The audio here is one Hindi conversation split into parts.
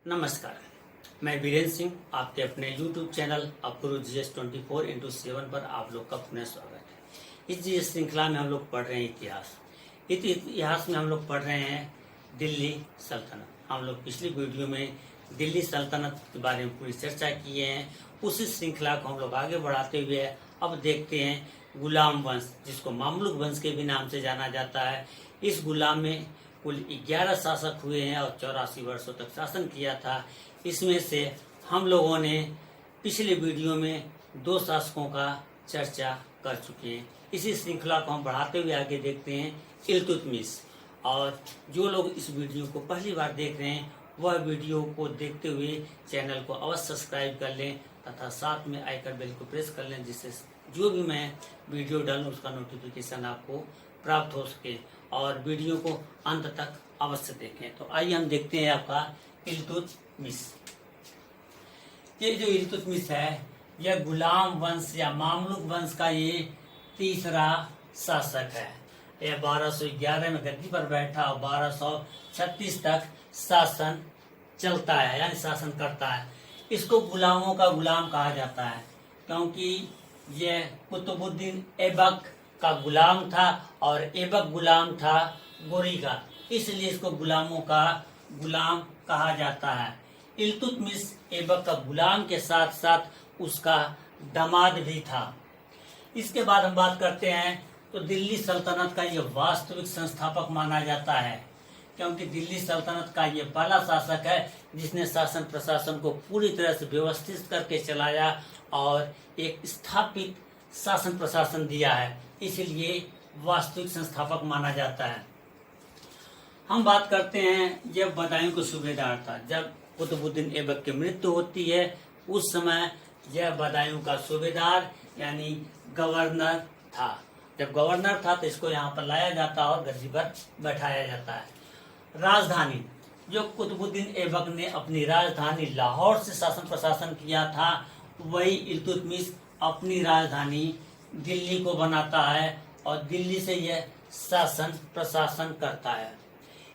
नमस्कार, मैं वीरेंद्र सिंह आपके अपने YouTube चैनल अप्रू GS 24x7 पर आप लोग का पुनः स्वागत है। इस GS श्रृंखला में हम लोग पढ़ रहे हैं इतिहास। इतिहास में हम लोग पढ़ रहे हैं दिल्ली सल्तनत। हम लोग पिछली वीडियो में दिल्ली सल्तनत के बारे में पूरी चर्चा किए हैं। उसी श्रृंखला को हम लोग आगे बढ़ाते हुए अब देखते हैं गुलाम वंश, जिसको मामलुक वंश के भी नाम से जाना जाता है। इस गुलाम में कुल 11 शासक हुए हैं और 84 वर्षों तक शासन किया था। इसमें से हम लोगों ने पिछले वीडियो में 2 शासकों का चर्चा कर चुके हैं। इसी श्रृंखला को हम बढ़ाते हुए आगे देखते हैं इल्तुतमिश। और जो लोग इस वीडियो को पहली बार देख रहे हैं वह वीडियो को देखते हुए चैनल को अवश्य सब्सक्राइब कर लें तथा साथ में आइकन बेल को प्रेस कर लें, जिससे जो भी मैं वीडियो डालूं उसका नोटिफिकेशन आपको प्राप्त हो सके। और वीडियो को अंत तक अवश्य देखें। तो आइए हम देखते हैं आपका इल्तुतमिश। ये जो इल्तुतमिश है यह गुलाम वंश या मामलुक वंश का ये तीसरा शासक है। यह 1211 में गद्दी पर बैठा और 1236 तक शासन चलता है, यानी शासन करता है। इसको गुलामों का गुलाम कहा जाता है क्योंकि यह कुतुबुद्दीन ऐबक का गुलाम था और ऐबक गुलाम था गोरी का, इसलिए इसको गुलामों का गुलाम कहा जाता है। इल्तुतमिश ऐबक का गुलाम के साथ साथ उसका दामाद भी था। इसके बाद हम बात करते हैं तो दिल्ली सल्तनत का यह वास्तविक संस्थापक माना जाता है क्योंकि दिल्ली सल्तनत का ये पहला शासक है जिसने शासन प्रशासन को पूरी तरह से व्यवस्थित करके चलाया और एक स्थापित शासन प्रशासन दिया है, इसलिए वास्तविक संस्थापक माना जाता है। हम बात करते हैं जब बदायूं का सूबेदार था। जब कुतुबुद्दीन ऐबक की मृत्यु होती है उस समय यह बदायूं का सूबेदार यानी गवर्नर था। जब गवर्नर था तो इसको यहाँ पर लाया जाता और गद्दी पर बैठाया जाता है। राजधानी, जो कुतुबुद्दीन ऐबक ने अपनी राजधानी लाहौर से शासन प्रशासन किया था, वही इल्तुतमिश अपनी राजधानी दिल्ली को बनाता है और दिल्ली से यह शासन प्रशासन करता है।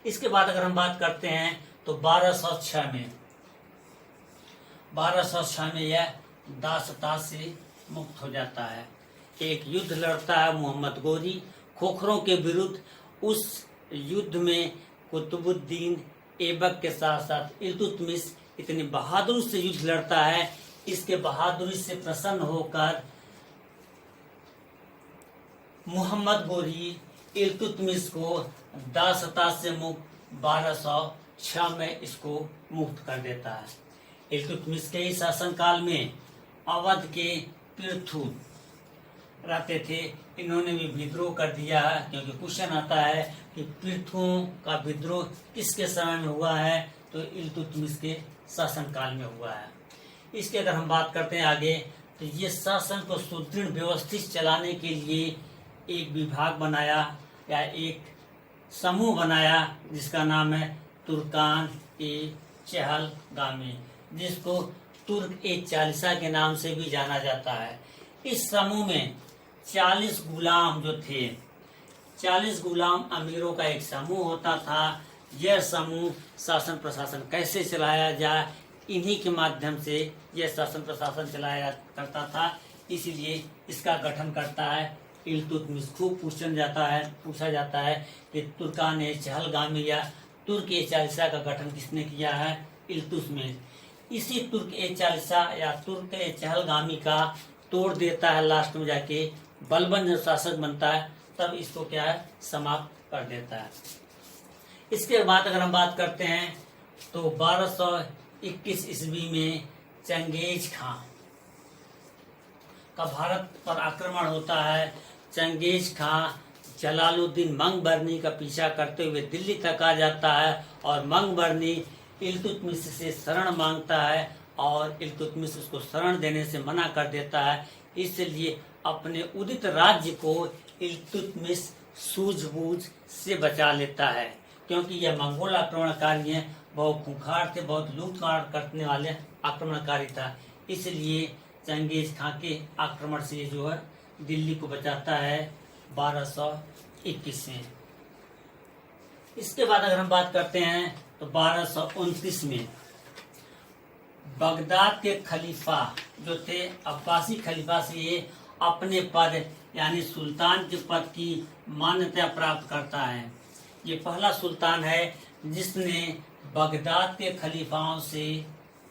इसके बाद अगर हम बात करते हैं तो 1206 में यह दासता से मुक्त हो जाता है। एक युद्ध लड़ता है मोहम्मद गोरी खोखरों के विरुद्ध। उस युद्ध में कुतुबुद्दीन ऐबक के साथ साथ इल्तुतमिश इतनी बहादुरी से युद्ध लड़ता है। इसके बहादुरी से प्रसन्न होकर मोहम्मद गोरी इल्तुतमिश को दासता से मुक्त 1206 में इसको मुक्त कर देता है। इल्तुतमिश के ही शासनकाल में अवध के पृथु रहते थे, इन्होंने भी विद्रोह कर दिया है क्योंकि क्वेश्चन आता है कि पृथुओं का विद्रोह किसके समय में हुआ है, तो इल्तुतमिश के शासनकाल में हुआ है। इसके अगर हम बात करते हैं आगे तो ये शासन को सुदृढ़ व्यवस्थित चलाने के लिए एक विभाग बनाया या एक समूह बनाया जिसका नाम है तुर्कान-ए-चहलगामी, जिसको तुर्क-ए-चालिसा के नाम से भी जाना जाता है। इस समूह में 40 गुलाम जो थे, 40 गुलाम अमीरों का एक समूह होता था। यह समूह शासन प्रशासन कैसे चलाया जाए इन्हीं के माध्यम से यह शासन प्रशासन चलाया करता था, इसीलिए इसका गठन करता है इल्तुतमिश। खूब पूछा जाता है कि तुर्कान-ए-चहलगामी या तुर्क-ए-चालिसा का गठन किसने किया है, इल्तुतमिश। इसी तुर्क-ए-चालिसा या तुर्क-ए-चहलगामी का तोड़ देता है लास्ट में जाके बलबन जब शासक बनता है तब इसको क्या है समाप्त कर देता है। इसके बाद अगर हम बात करते हैं तो 1221 ईस्वी में चंगेज खां का भारत पर आक्रमण होता है। चंगेज खां जलालुद्दीन मंगबरनी का पीछा करते हुए दिल्ली तक आ जाता है और मंगबरनी इल्तुतमिश से शरण मांगता है और इल्तुतमिश उसको शरण देने से मना कर देता है। इसलिए अपने उदित राज्य को इल्तुतमिश सूझबूझ से बचा लेता है क्योंकि यह मंगोल आक्रमणकारी हैं, बहुत खूंखार थे, बहुत लूटमार करने वाले आक्रमणकारी था। इसलिए चंगेज खां के आक्रमण से जो है दिल्ली को बचाता है 1221 में। इसके बाद अगर हम बात करते हैं तो 1229 में बगदाद के खलीफा जो थे अब्बासी खलीफा से ये अपने पद यानी सुल्तान के पद की मान्यता प्राप्त करता है। ये पहला सुल्तान है जिसने बगदाद के खलीफाओं से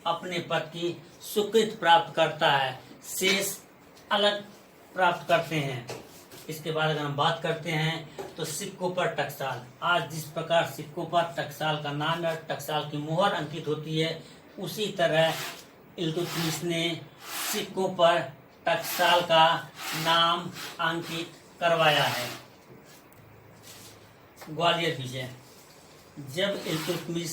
अपने पद की स्वीकृति प्राप्त करता है, शेष अलग प्राप्त करते हैं। इसके बाद अगर हम बात करते हैं तो सिक्कों पर टकसाल। आज जिस प्रकार सिक्कों पर टकसाल का नाम है, टकसाल की मुहर अंकित होती है, उसी तरह इल्तुतमिश ने सिक्कों पर टकसाल का नाम अंकित करवाया है। ग्वालियर विजय। जब इल्तुतमिश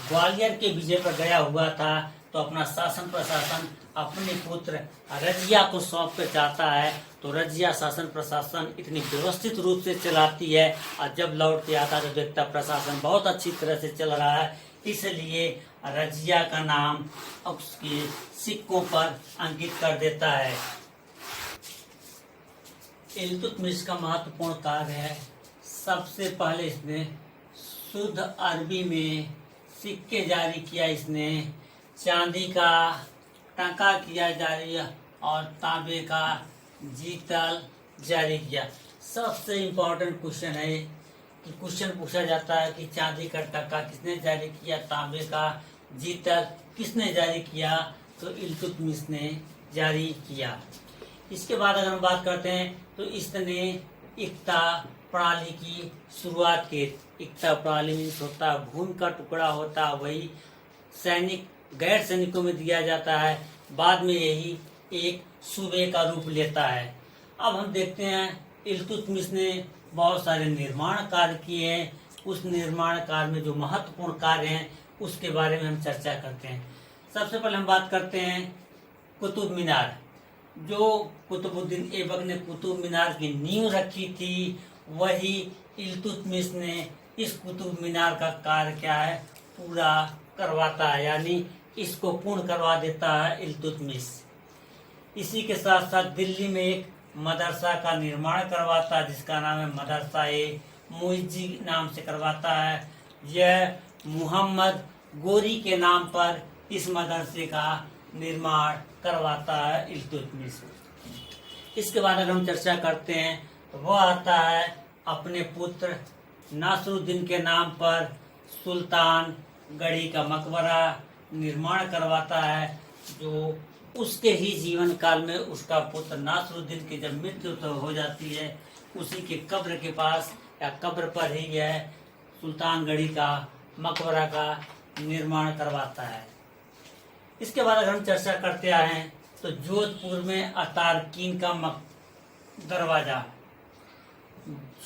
ग्वालियर के विजय पर गया हुआ था तो अपना शासन प्रशासन अपने पुत्र रजिया को सौंप कर चाहता है, तो रजिया शासन प्रशासन इतनी व्यवस्थित रूप से चलाती है और जब लौट के आता है तो देखता प्रशासन बहुत अच्छी तरह से चल रहा है, इसलिए रजिया का नाम उसके सिक्कों पर अंकित कर देता है। इल्तुतमिश का महत्वपूर्ण कार्य है, सबसे पहले इसने शुद्ध अरबी में सिक्के जारी किया, इसने चांदी का टंका किया जारी और तांबे का जीतल जारी किया। सबसे इम्पोर्टेंट क्वेश्चन है कि क्वेश्चन पूछा जाता है कि चांदी का टंका किसने जारी किया, तांबे का जीतल किसने जारी किया, तो इल्तुतमिश ने जारी किया। इसके बाद अगर हम बात करते हैं तो इसने इक्ता प्रणाली की शुरुआत की। इक्ता प्रणाली में होता है भूमि का टुकड़ा होता है, वही सैनिक गैर सैनिकों में दिया जाता है, बाद में यही एक सूबे का रूप लेता है। अब हम देखते हैं इल्तुतमिश ने बहुत सारे निर्माण कार्य किए हैं, उस निर्माण कार्य में जो महत्वपूर्ण कार्य हैं उसके बारे में हम चर्चा करते हैं। सबसे पहले हम बात करते हैं कुतुब मीनार। जो कुतुबुद्दीन ऐबक ने कुतुब मीनार की नींव रखी थी, वही इल्तुतमिश ने इस कुतुब मीनार का कार्य क्या है पूरा करवाता है, यानी इसको पूर्ण करवा देता है इल्तुतमिश। इसी के साथ साथ दिल्ली में एक मदरसा का निर्माण करवाता है जिसका नाम है मदरसा ए मुइज्जी नाम से करवाता है। यह मुहम्मद गोरी के नाम पर इस मदरसे का निर्माण करवाता है इल्तुतमिश। इसके बाद अगर हम चर्चा करते हैं तो वह आता है अपने पुत्र नासरुद्दीन के नाम पर सुल्तान गढ़ी का मकबरा निर्माण करवाता है, जो उसके ही जीवन काल में उसका पुत्र नासरुद्दीन की जब मृत्यु तो हो जाती है, उसी के कब्र के पास या कब्र पर ही यह सुल्तान गढ़ी का मकबरा का निर्माण करवाता है। इसके बाद अगर हम चर्चा करते आए हैं तो जोधपुर में अतारकीन का दरवाजा।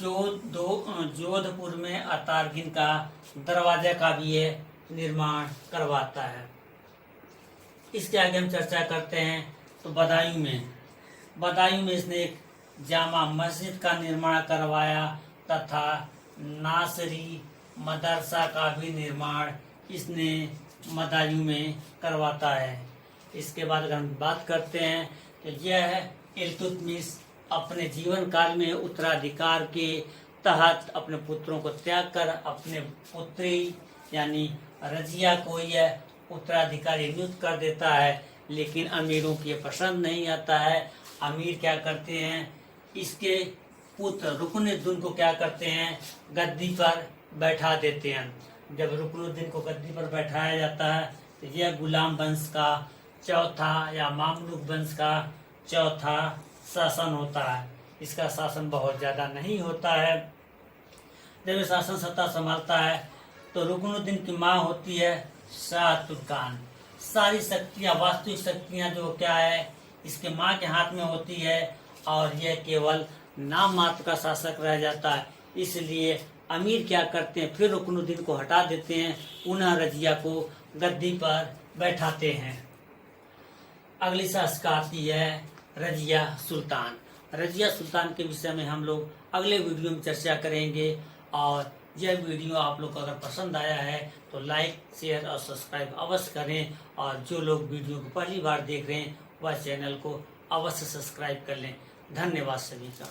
जोधपुर में अतारकीन का दरवाजा का भी ये निर्माण करवाता है। इसके आगे हम चर्चा करते हैं तो बदायूं में इसने एक जामा मस्जिद का निर्माण करवाया तथा नासरी मदरसा का भी निर्माण इसने बदायूं में करवाता है। इसके बाद अगर हम बात करते हैं तो यह इल्तुतमिश अपने जीवन काल में उत्तराधिकार के तहत अपने पुत्रों को त्याग कर अपने पुत्री यानी रजिया को यह उत्तराधिकारी नियुक्त कर देता है, लेकिन अमीरों की पसंद नहीं आता है। अमीर क्या करते हैं, इसके पुत्र रुकनुद्दीन को क्या करते हैं, गद्दी पर बैठा देते हैं। जब रुकनुद्दीन को गद्दी पर बैठाया जाता है तो यह गुलाम वंश का चौथा या मामलुक वंश का चौथा शासन होता है। इसका शासन बहुत ज़्यादा नहीं होता है। जब शासन सत्ता संभालता है तो रुकनुद्दीन की माँ होती है शाह तुर्कान। सारी शक्तियाँ, वास्तविक शक्तियाँ जो क्या है इसके माँ के हाथ में होती है और यह केवल नाम मात्र का शासक रह जाता है। इसलिए अमीर क्या करते हैं, फिर रुकनुद्दीन को हटा देते हैं, पुनः रजिया को गद्दी पर बैठाते हैं। अगली शासक आती है रजिया सुल्तान। रजिया सुल्तान के विषय में हम लोग अगले वीडियो में चर्चा करेंगे। और यह वीडियो आप लोग को अगर पसंद आया है तो लाइक, शेयर और सब्सक्राइब अवश्य करें। और जो लोग वीडियो को पहली बार देख रहे हैं वह चैनल को अवश्य सब्सक्राइब कर लें। धन्यवाद सभी का।